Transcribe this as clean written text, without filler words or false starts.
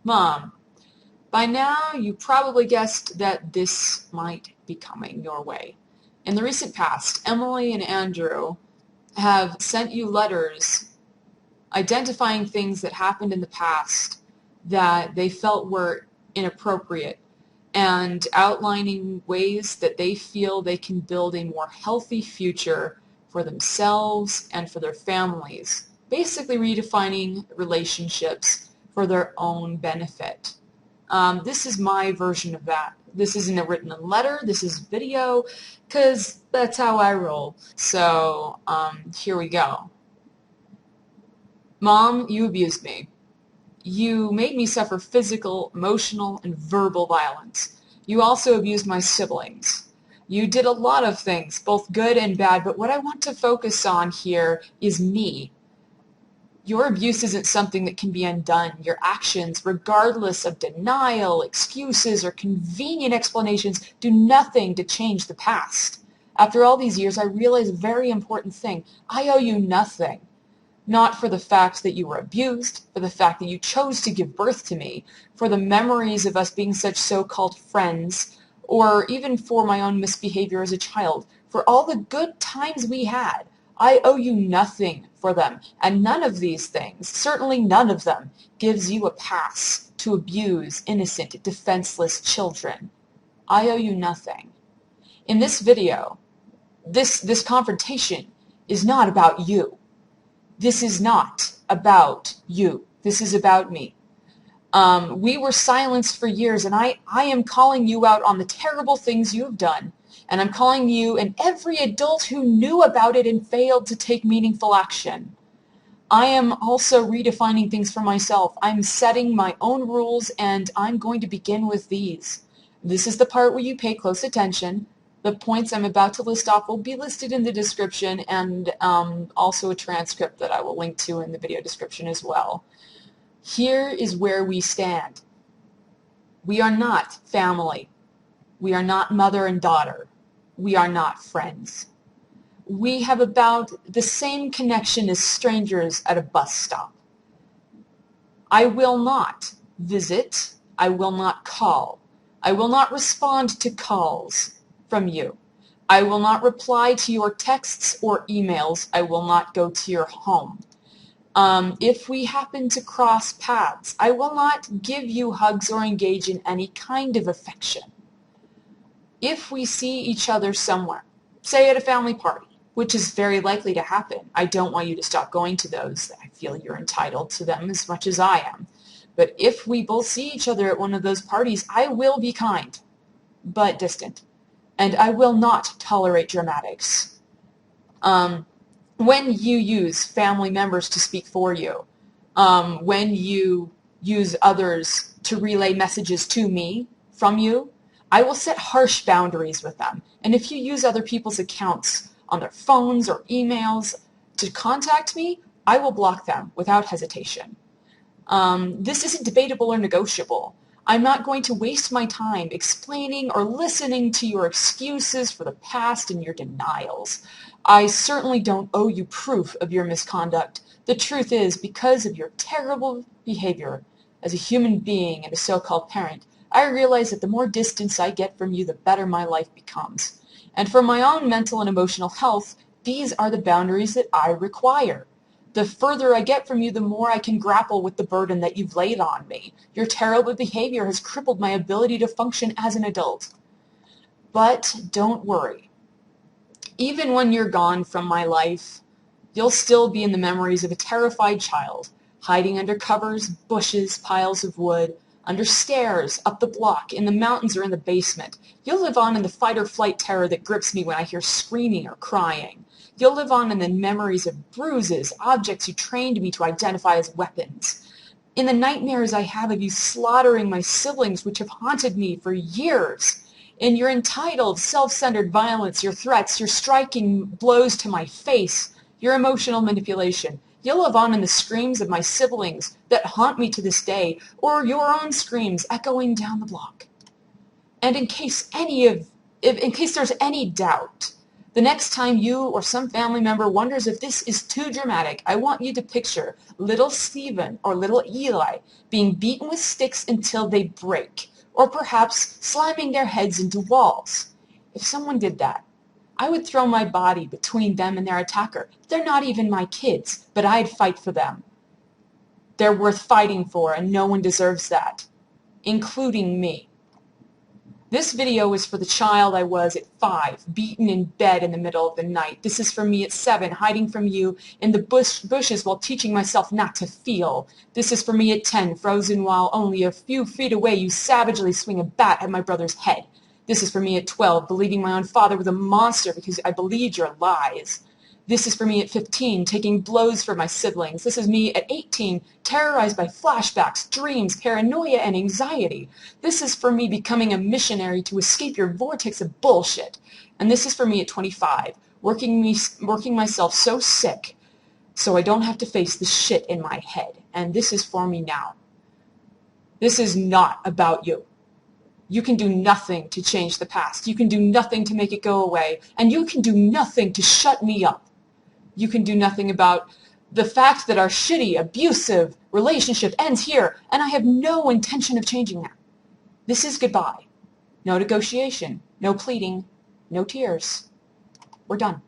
Mom, by now you probably guessed that this might be coming your way. In the recent past, Emily and Andrew have sent you letters identifying things that happened in the past that they felt were inappropriate and outlining ways that they feel they can build a more healthy future for themselves and for their families, basically redefining relationships for their own benefit. This is my version of that. This isn't a written letter, this is video, because that's how I roll. So here we go. Mom, you abused me. You made me suffer physical, emotional, and verbal violence. You also abused my siblings. You did a lot of things, both good and bad, but what I want to focus on here is me. Your abuse isn't something that can be undone. Your actions, regardless of denial, excuses, or convenient explanations, do nothing to change the past. After all these years, I realize a very important thing. I owe you nothing. Not for the fact that you were abused, for the fact that you chose to give birth to me, for the memories of us being such so-called friends, or even for my own misbehavior as a child. For all the good times we had, I owe you nothing for them, and none of these things, certainly none of them, gives you a pass to abuse innocent, defenseless children. I owe you nothing. In this video, this confrontation is not about you. This is not about you. This is about me. We were silenced for years, and I am calling you out on the terrible things you have done, and I'm calling you and every adult who knew about it and failed to take meaningful action. I am also redefining things for myself. I'm setting my own rules, and I'm going to begin with these. This is the part where you pay close attention. The points I'm about to list off will be listed in the description, and also a transcript that I will link to in the video description as well. Here is where we stand. We are not family. We are not mother and daughter. We are not friends. We have about the same connection as strangers at a bus stop. I will not visit. I will not call. I will not respond to calls from you. I will not reply to your texts or emails. I will not go to your home. If we happen to cross paths, I will not give you hugs or engage in any kind of affection. If we see each other somewhere, say at a family party, which is very likely to happen, I don't want you to stop going to those. I feel you're entitled to them as much as I am. But if we both see each other at one of those parties, I will be kind, but distant. And I will not tolerate dramatics. When you use family members to speak for you, when you use others to relay messages to me from you, I will set harsh boundaries with them. And if you use other people's accounts on their phones or emails to contact me, I will block them without hesitation. This isn't debatable or negotiable. I'm not going to waste my time explaining or listening to your excuses for the past and your denials. I certainly don't owe you proof of your misconduct. The truth is, because of your terrible behavior as a human being and a so-called parent, I realize that the more distance I get from you, the better my life becomes. And for my own mental and emotional health, these are the boundaries that I require. The further I get from you, the more I can grapple with the burden that you've laid on me. Your terrible behavior has crippled my ability to function as an adult. But don't worry. Even when you're gone from my life, you'll still be in the memories of a terrified child, hiding under covers, bushes, piles of wood, under stairs, up the block, in the mountains or in the basement. You'll live on in the fight or flight terror that grips me when I hear screaming or crying. You'll live on in the memories of bruises, objects you trained me to identify as weapons. In the nightmares I have of you slaughtering my siblings, which have haunted me for years. In your entitled, self-centered violence, your threats, your striking blows to my face, your emotional manipulation. You'll live on in the screams of my siblings that haunt me to this day, or your own screams echoing down the block. And in case there's any doubt, The next time you or some family member wonders if this is too dramatic, I want you to picture little Stephen or little Eli being beaten with sticks until they break, or perhaps slamming their heads into walls. If someone did that, I would throw my body between them and their attacker. They're not even my kids, but I'd fight for them. They're worth fighting for, and no one deserves that, including me. This video is for the child I was at 5, beaten in bed in the middle of the night. This is for me at 7, hiding from you in the bushes while teaching myself not to feel. This is for me at 10, frozen while only a few feet away you savagely swing a bat at my brother's head. This is for me at 12, believing my own father was a monster because I believed your lies. This is for me at 15, taking blows for my siblings. This is me at 18, terrorized by flashbacks, dreams, paranoia, and anxiety. This is for me becoming a missionary to escape your vortex of bullshit. And this is for me at 25, working myself so sick so I don't have to face the shit in my head. And this is for me now. This is not about you. You can do nothing to change the past. You can do nothing to make it go away. And you can do nothing to shut me up. You can do nothing about the fact that our shitty, abusive relationship ends here, and I have no intention of changing that. This is goodbye. No negotiation, no pleading, no tears. We're done.